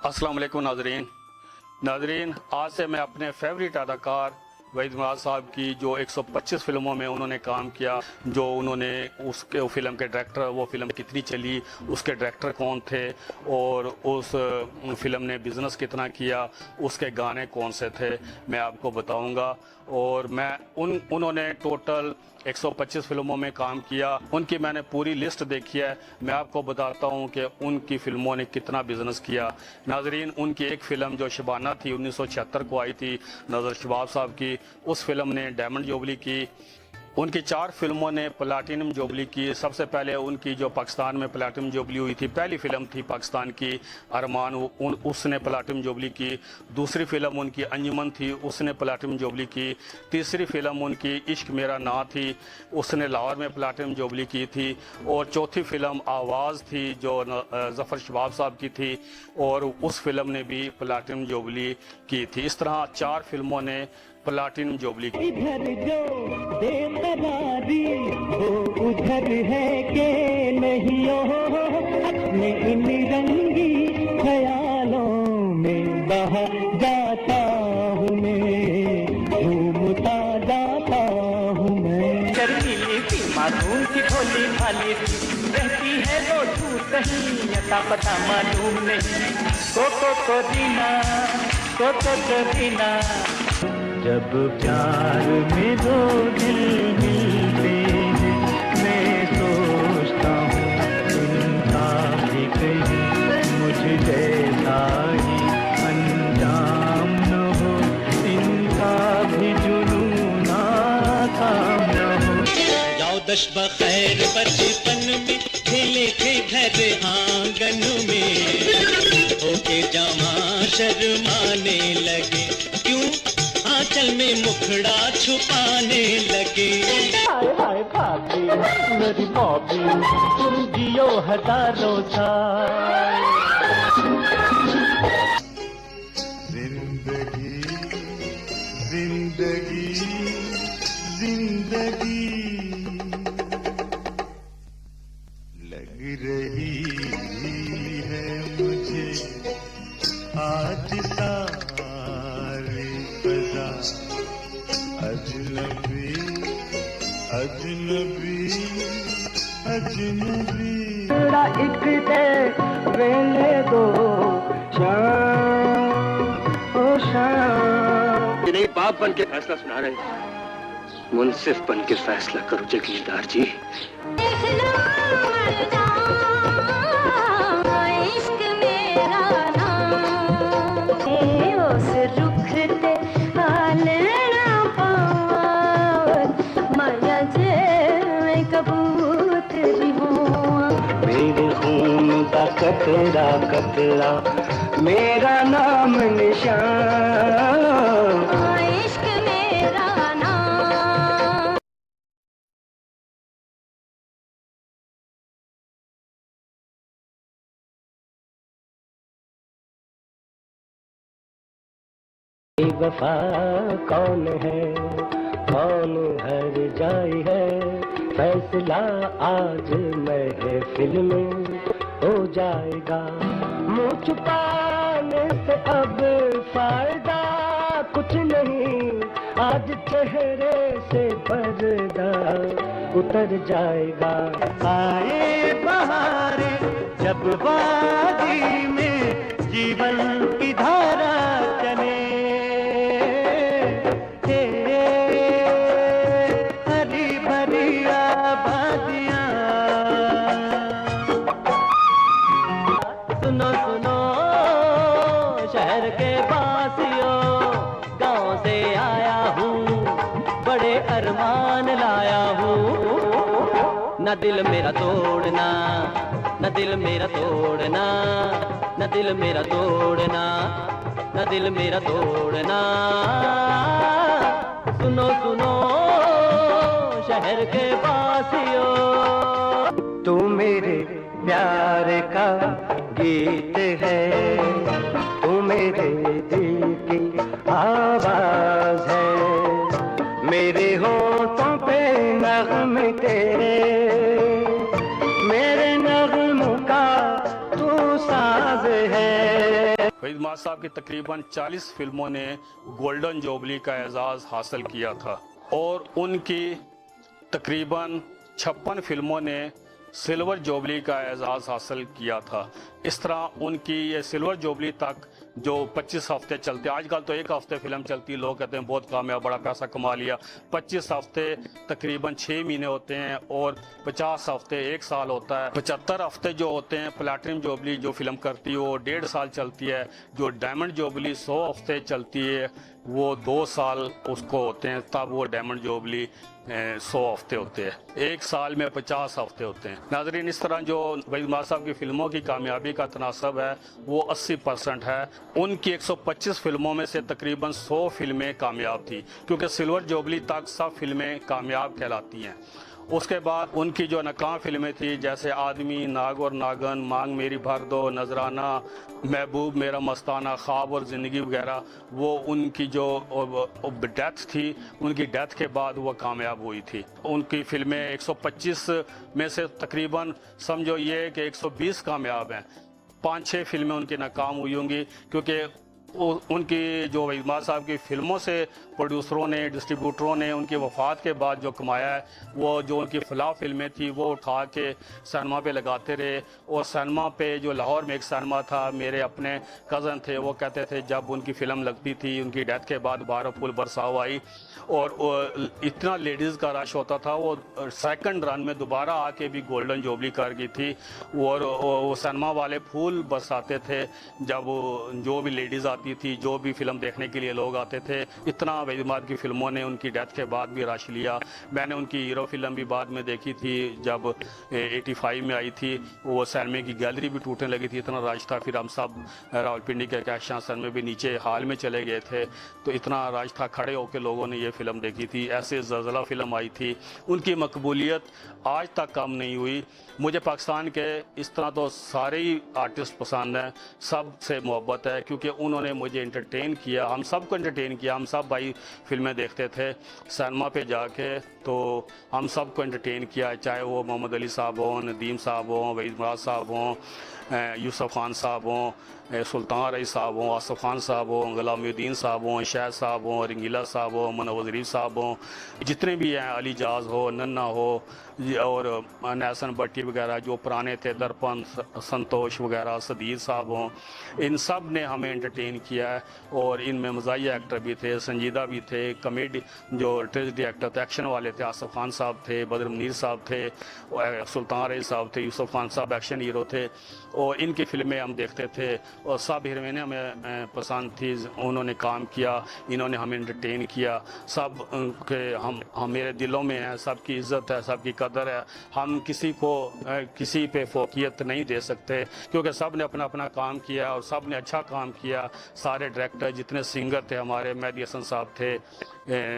अस्सलाम वालेकुम नाजरीन, आज से मैं अपने फेवरेट अदाकार वहीद मुराद साहब की जो 125 फिल्मों में उन्होंने काम किया, जो उन्होंने उसके फिल्म के डायरेक्टर, वो फिल्म कितनी चली, उसके डायरेक्टर कौन थे और उस फिल्म ने बिज़नेस कितना किया, उसके गाने कौन से थे, मैं आपको बताऊंगा। और मैं उन्होंने टोटल 125 फिल्मों में काम किया, उनकी मैंने पूरी लिस्ट देखी है। मैं आपको बताता हूं कि उनकी फिल्मों ने कितना बिजनेस किया। नाजरीन, उनकी एक फिल्म जो शबाना थी 1976 को आई थी, नज़र शबाब साहब की, उस फिल्म ने डायमंड जुबली की। उनकी 4 फिल्मों ने प्लाटिनम जुबली की। सबसे पहले उनकी जो पाकिस्तान में प्लाटिनम जुबली हुई थी, पहली फिल्म थी पाकिस्तान की अरमान, उसने प्लाटिनम जुबली की। दूसरी फिल्म उनकी अंजुमन थी, उसने प्लाटिनम जुबली की। तीसरी फिल्म उनकी इश्क मेरा ना थी, उसने लाहौर में प्लाटिनम जुबली की थी। और चौथी फिल्म आवाज़ थी जो ज़फ़र शबाब साहब की थी, और उस फिल्म ने भी प्लाटिनम जुबली की थी। इस तरह 4 फिल्मों ने प्लाटिनम जुबली की। इधर जो बेकरारी वो उधर है के नहीं हो, अपने इन रंगी ख्यालों में बहा जाता हूँ मैं, घूमता जाता हूँ मैं। शर्मीली सी मासूम की भोली भाली रहती है वो तू कहीं अता पता मालूम नहीं। को दीना को दीना, जब प्यार में दो दिल मिलते हैं, मैं सोचता हूँ उनका भी कहीं मुझ जैसा ही अंजाम न हो, इनका भी जुनून काम न हो। जाओ दश बखैर बचपन में खेले थे घर आंगन में, होके जमा शर्माने लगे, क्यों आंचल में मुखड़ा छुपाने लगे। हाय हाय भाभी मेरी भाभी, तुम जियो हजारों साल। जिंदगी जिंदगी जिंदगी लग रही है मुझे आज सारी फजा अजनबी अजनबी अजनबी। थोड़ा एक दे वेले दो शाम ओ शाम। नहीं बाप बन के फैसला सुना रहे, मुंसिफ बन के फैसला करो जगीरदार जी। मेरे खून का कतरा कतरा मेरा नाम निशान, इश्क मेरा नाम। वफा कौन है, कौन हर जाई है, फैसला आज महफिल में हो जाएगा। मुँह छुपाने से अब फायदा कुछ नहीं, आज चेहरे से पर्दा उतर जाएगा। आए बहारे जब वादी में जीवन की धारा चले, सुनो सुनो शहर के बासियों, गांव से आया हूँ, बड़े अरमान लाया हूँ। न दिल मेरा तोड़ना, न दिल मेरा तोड़ना, न दिल मेरा तोड़ना, न दिल मेरा तोड़ना। सुनो सुनो शहर के बासियों, तू मेरे प्यार का गीत है, तू मेरे दिल की आवाज है, मेरे होठों पे नग़्मे तेरे, मेरे नग़्मों का तू साज है। वहीद माज साहब की तकरीबन 40 फिल्मों ने गोल्डन जुबली का एजाज़ हासिल किया था और उनकी तकरीबन 56 फिल्मों ने सिल्वर जुबली का एजाज़ हासिल किया था। इस तरह उनकी ये सिल्वर जुबली तक जो 25 हफ्ते चलते, आजकल तो एक हफ्ते फिल्म चलती है, लोग कहते हैं बहुत कामयाब, बड़ा पैसा कमा लिया। 25 हफ्ते तकरीबन 6 महीने होते हैं और 50 हफ्ते 1 साल होता है। 75 हफ्ते जो होते हैं प्लैटिनम जुबली जो फिल्म करती है वो 1.5 साल चलती है। जो डायमंड जुबली 100 हफ्ते चलती है वो 2 साल उसको होते हैं, तब वो डायमंड जुबली 100 हफ्ते होते हैं। 1 साल में 50 हफ्ते होते हैं। नाज़रीन, इस तरह जो वहीद माज साहब की फिल्मों की कामयाबी का तनासब है वो 80% है। उनकी 125 फिल्मों में से तकरीबन 100 फिल्में कामयाब थी, क्योंकि सिल्वर जुबली तक सब फिल्में कामयाब कहलाती हैं। उसके बाद उनकी जो नाकाम फिल्में थी, जैसे आदमी, नाग और नागन, मांग मेरी भर दो, नजराना, महबूब मेरा मस्ताना, ख्वाब और ज़िंदगी वगैरह, वो उनकी जो डेथ थी, उनकी डेथ के बाद वो कामयाब हुई थी। उनकी फिल्में 125 में से तकरीबन समझो ये कि 120 कामयाब हैं। 5-6 फिल्में उनकी नाकाम हुई होंगी, क्योंकि उनकी जो वहीद माज साहब की फिल्मों से प्रोड्यूसरों ने, डिस्ट्रीब्यूटरों ने उनकी वफ़ात के बाद जो कमाया है, वो जो उनकी फ़िल्म फिल्में थी वो उठा के सिनेमा पे लगाते रहे। और सिनेमा पे जो लाहौर में एक सिनेमा था, मेरे अपने कज़न थे, वो कहते थे जब उनकी फ़िल्म लगती थी, उनकी डेथ के बाद 12 फूल बरसाव आई और इतना लेडीज़ का रश होता था, वो सेकंड रन में दोबारा आके भी गोल्डन जुबली कर गई थी। और वो सिनेमा वाले फूल बरसाते थे जब जो भी लेडीज़ आती थी, जो भी फिल्म देखने के लिए लोग आते थे। इतना वहीद माज की फिल्मों ने उनकी डेथ के बाद भी रश लिया। मैंने उनकी हीरो फिल्म भी बाद में देखी थी, जब 85 में आई थी। वो सिनेमा की गैलरी भी टूटने लगी थी, इतना रश था। फिर हम सब रावलपिंडी के कैशां सिनेमा भी नीचे हाल में चले गए थे, तो इतना रश था, खड़े होकर लोगों ने ये फिल्म देखी थी। ऐसे ज़लज़ला फिल्म आई थी। उनकी मकबूलियत आज तक कम नहीं हुई। मुझे पाकिस्तान के इस तरह तो सारे ही आर्टिस्ट पसंद हैं, सब से मोहब्बत है, क्योंकि उन्होंने मुझे एंटरटेन किया, हम सब को एंटरटेन किया। हम सब भाई फिल्में देखते थे सिनेमा पे जाके, तो हम सब को एंटरटेन किया, चाहे वो मोहम्मद अली साहब हों, नदीम साहब हों, वहीद माज साहब हों, यूसुफ खान साहब हों, सुल्तान रईस साहब हों, आसफ खान साहब हों, गुलामुद्दीन साहब हों, शाह साहब हों, रंगीला साहब हों, मनोवर ज़रीफ साहब हों, जितने भी हैं, अली जाज हो, नन्ना हो और नहसन भट्टी वगैरह जो पुराने थे, दर्पण, संतोष वगैरह, सदीद साहब हों, इन सब ने हमें एंटरटेन किया है। और इनमें मज़ाहिया एक्टर भी थे, संजीदा भी थे, कॉमेडी जो ट्रेजेडी एक्टर थे, एक्शन वाले थे, आसफ खान साहब थे, बदर मुनीर साहब थे, सुल्तान रईस साहब थे, यूसुफ खान साहब एक्शन हीरो थे। और इनकी फिल्में हम देखते थे और सब हीरोइनें हमें पसंद थी। उन्होंने काम किया, इन्होंने हमें एंटरटेन किया। सब के हम मेरे दिलों में हैं, सबकी इज़्ज़त है, सबकी कदर है। हम किसी को किसी पे फोकियत नहीं दे सकते, क्योंकि सब ने अपना अपना काम किया और सब ने अच्छा काम किया। सारे डायरेक्टर, जितने सिंगर थे हमारे, मेहदी हसन साहब थे,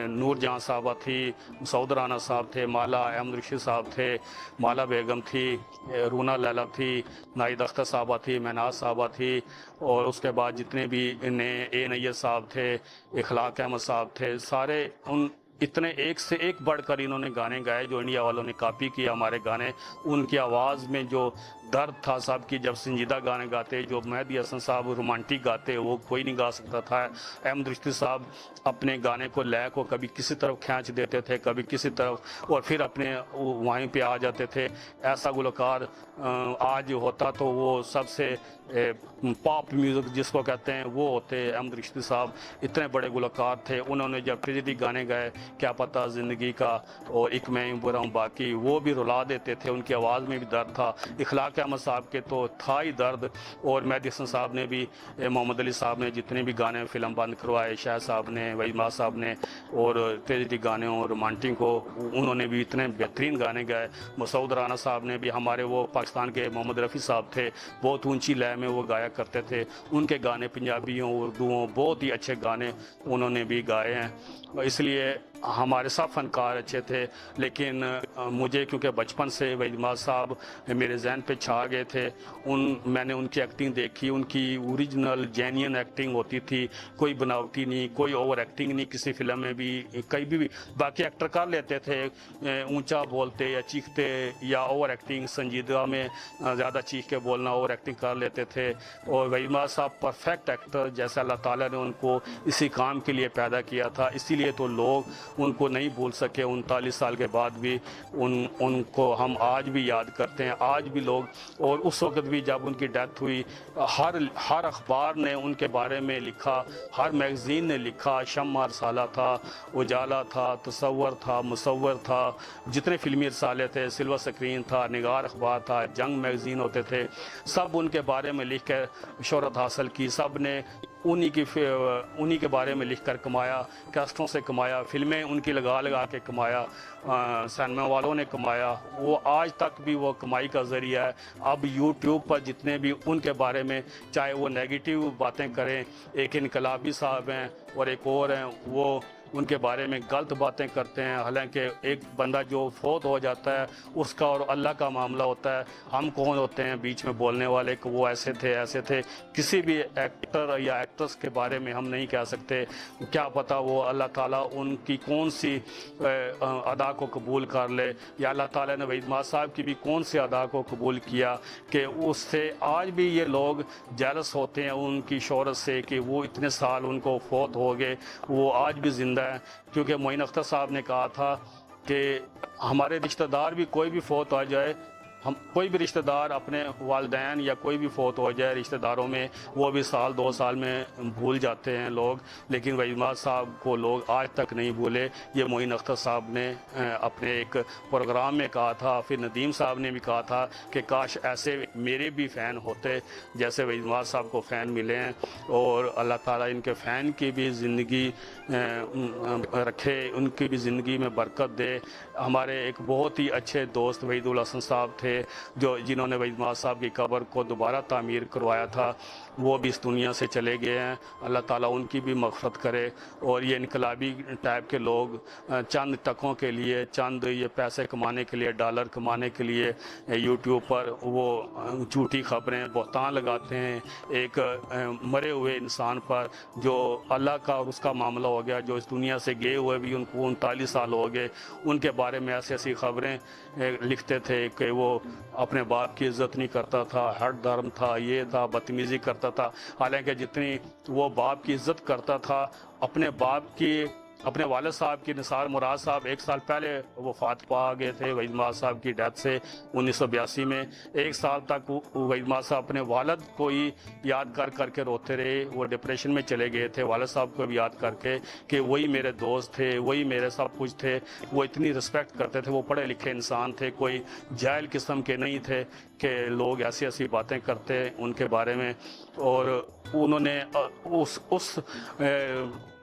नूर जहाँ साहबा थी, सऊद राना साहब थे, माला अहमद रशीद साहब थे, माला बेगम थी, रूना लैला थी, नाहिद अख्तर साहबा थी, महनाज साहबा थी। और उसके बाद जितने भी ए नैय्यर साहब थे, इखलाक अहमद साहब थे, सारे उन इतने एक से एक बढ़कर इन्होंने गाने गाए जो इंडिया वालों ने कॉपी किया हमारे गाने। उनकी आवाज़ में जो दर्द था सबकी, जब संजीदा गाने गाते, जो मेहदी हसन साहब रोमांटिक गाते, वो कोई नहीं गा सकता था। अहमद रशीद साहब अपने गाने को लय को कभी किसी तरफ खींच देते थे, कभी किसी तरफ, और फिर अपने वहीं पे आ जाते थे। ऐसा गुलकार आज होता तो वो सबसे पॉप म्यूज़िक जिसको कहते हैं वो होते। अहमद रशीद साहब इतने बड़े गुलकार थे, उन्होंने जब ट्रेजेडी गाने गाए, क्या पता ज़िंदगी का और एक मैं बुरा हूँ बाकी, वो भी रुला देते थे। उनकी आवाज़ में भी दर्द था। इखलाक अहमद साहब के तो था ही दर्द। और मेहदी हसन साहब ने भी, मोहम्मद अली साहब ने जितने भी गाने फिल्म बंद करवाए, शाह साहब ने, वहीद माज साहब ने, और ट्रेजेडी गाने और रोमांटिक को उन्होंने भी इतने बेहतरीन गाने गाए। मसूद राना साहब ने भी, हमारे वो पाकिस्तान के मोहम्मद रफ़ी साहब थे, बहुत ऊंची लय में वो गाया करते थे। उनके गाने पंजाबियों, उर्दूओं, बहुत ही अच्छे गाने उन्होंने भी गाए हैं। इसलिए हमारे सब फनकार अच्छे थे। लेकिन मुझे क्योंकि बचपन से वहीद माज साहब मेरे जहन पे छा गए थे। मैंने उनकी एक्टिंग देखी, उनकी ओरिजिनल जेन्युइन एक्टिंग होती थी, कोई बनावटी नहीं, कोई ओवर एक्टिंग नहीं किसी फिल्म में भी। कहीं भी बाकी एक्टर कर लेते थे, ऊंचा बोलते या चीखते या ओवर एक्टिंग, संजीदा में ज़्यादा चीख के बोलना, ओवर एक्टिंग कर लेते थे। और वहीद महमद साहब परफेक्ट एक्टर, जैसे अल्लाह ताला ने उनको इसी काम के लिए पैदा किया था, इसीलिए तो लोग उनको नहीं भूल सके 39 साल के बाद भी। उनको हम आज भी याद करते हैं, आज भी लोग। और उस वक्त भी जब उनकी डेथ हुई, हर अखबार ने उनके बारे में लिखा, हर मैगज़ीन ने लिखा। शम्मा रसाला था, उजाला था, तसव्वुर था, मुसव्वर था, जितने फिल्मी रसाले थे, सिल्वर स्क्रीन था, निगार अखबार था, जंग मैगज़ीन होते थे, सब उनके बारे में लिख कर शोहरत हासिल की। सब ने उन्हीं के बारे में लिख कर कमाया, कैस्टों से कमाया, फिल्में उनकी लगा लगा के कमाया, सिनेमा वालों ने कमाया। वो आज तक भी वो कमाई का ज़रिया है। अब यूट्यूब पर जितने भी उनके बारे में, चाहे वो नेगेटिव बातें करें, एक इनकलाबी साहब हैं और एक और हैं, वो उनके बारे में गलत बातें करते हैं। हालांकि एक बंदा जो फौत हो जाता है उसका और अल्लाह का मामला होता है, हम कौन होते हैं बीच में बोलने वाले कि वो ऐसे थे ऐसे थे। किसी भी एक्टर या एक्ट्रेस के बारे में हम नहीं कह सकते, क्या पता वो अल्लाह ताला उनकी कौन सी अदा को कबूल कर ले, या अल्लाह ताला ने वहीद महमद साहब की भी कौन सी अदा को कबूल किया कि उससे आज भी ये लोग जेलस होते हैं उनकी शोहरत से कि वो इतने साल उनको फौत हो गए, वो आज भी ज़िंदा है। क्योंकि मोइन अख्तर साहब ने कहा था कि हमारे रिश्तेदार भी कोई भी फौत आ जाए, हम कोई भी रिश्तेदार अपने वालदैन या कोई भी फौत हो जाए रिश्तेदारों में, वो भी साल 2 साल में भूल जाते हैं लोग, लेकिन वहीद महमद साहब को लोग आज तक नहीं भूले। ये मोइन अख्तर साहब ने अपने एक प्रोग्राम में कहा था, फिर नदीम साहब ने भी कहा था कि काश ऐसे मेरे भी फ़ैन होते जैसे वहीद महमद साहब को फ़ैन मिले हैं। और अल्लाह ताला इनके फ़ैन की भी ज़िंदगी रखे, उनकी भी ज़िंदगी में बरकत दे। हमारे एक बहुत ही अच्छे दोस्त वहीदुल हसन साहब थे जो जिन्होंने वहीद महमद साहब की कब्र को दोबारा तामीर करवाया था, वो भी इस दुनिया से चले गए हैं। अल्लाह ताला उनकी भी मग़फ़िरत करे। और ये इनकलाबी टाइप के लोग चंद टकों के लिए, चंद ये पैसे कमाने के लिए, डॉलर कमाने के लिए यूट्यूब पर वो झूठी खबरें, बहतान लगाते हैं एक मरे हुए इंसान पर जो अल्लाह का और उसका मामला हो गया, जो इस दुनिया से गए हुए भी उनको 39 साल हो गए, उनके बारे में ऐसी ऐसी खबरें लिखते थे कि वो अपने बाप की इज़्ज़त नहीं करता था, हट धर्म था, ये था, बदतमीज़ी करता था। हालांकि जितनी वो बाप की इज़्ज़त करता था, अपने बाप की, अपने वालिद साहब की, निसार मुराद साहब 1 साल पहले वफ़ात पा गए थे वहीद महमद साहब की डेथ से 1982 में। 1 साल तक वहीद महमद साहब अपने वालिद को ही याद कर करके रोते रहे, वो डिप्रेशन में चले गए थे वालिद साहब को भी याद करके कि वही मेरे दोस्त थे, वही मेरे सब कुछ थे। वो इतनी रिस्पेक्ट करते थे, वो पढ़े लिखे इंसान थे, कोई जाहिल किस्म के नहीं थे कि लोग ऐसी ऐसी बातें करते उनके बारे में। और उन्होंने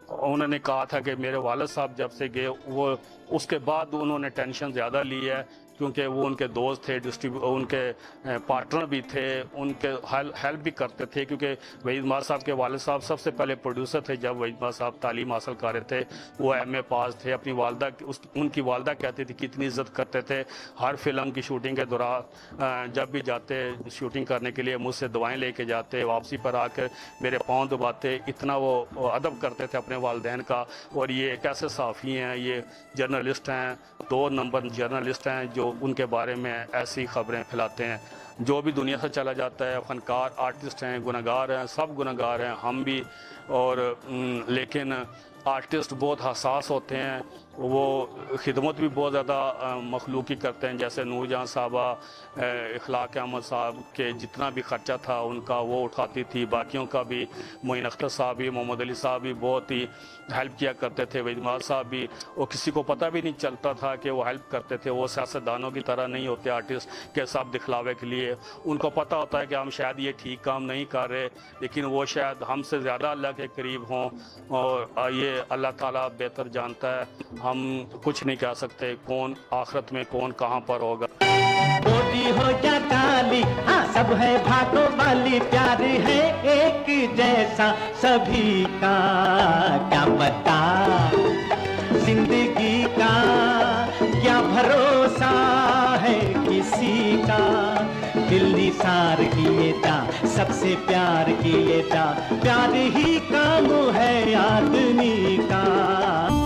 उन्होंने कहा था कि मेरे वालिद साहब जब से गए, वो उसके बाद उन्होंने टेंशन ज़्यादा ली है क्योंकि वो उनके दोस्त थे, उनके पार्टनर भी थे, उनके हेल्प भी करते थे। क्योंकि वहीद महमद साहब के वालिद साहब सबसे पहले प्रोड्यूसर थे जब वहीद महमद साहब तालीम हासिल कर रहे थे, वो MA पास थे। अपनी वालदा, उनकी वालदा कहती थी कि इतनी इज़्ज़त करते थे। हर फिल्म की शूटिंग के दौरान जब भी जाते शूटिंग करने के लिए मुझसे दुआएं लेके जाते, वापसी पर आकर मेरे पाँव दबाते, इतना वो अदब करते थे अपने वालदैन का। और ये कैसे साफ़ी हैं, ये जर्नलिस्ट हैं, 2 नंबर जर्नलिस्ट हैं जो उनके बारे में ऐसी खबरें फैलाते हैं। जो भी दुनिया से चला जाता है, फनकार, आर्टिस्ट हैं, गुनहगार हैं, सब गुनहगार हैं, हम भी। और लेकिन आर्टिस्ट बहुत हसास होते हैं, वो खिदमत भी बहुत ज़्यादा मखलूकी करते हैं। जैसे नूरजहां साहबा, इखलाक अहमद साहब के जितना भी ख़र्चा था उनका वो उठाती थी, बाकियों का भी। मोइन अख्तर साहब भी, मोहम्मद अली साहब भी बहुत ही हेल्प किया करते थे, वहीद महमद साहब भी। वो किसी को पता भी नहीं चलता था कि वो हेल्प करते थे। वो सियासतदानों की तरह नहीं होते आर्टिस्ट के सब दिखलावे के लिए। उनको पता होता है कि हम शायद ये ठीक काम नहीं कर रहे, लेकिन वो शायद हमसे ज़्यादा अल्लाह के करीब हों, और ये अल्लाह ताला बेहतर जानता है। हम कुछ नहीं कह सकते कौन आखिरत में कौन कहाँ पर होगा। गोरी हो या काली, हाँ सब है भागो वाली, प्यार है एक जैसा सभी का, क्या पता जिंदगी का क्या भरोसा है किसी का। दिल सार किए जा, सबसे प्यार किए जा, प्यार ही काम है आदमी का।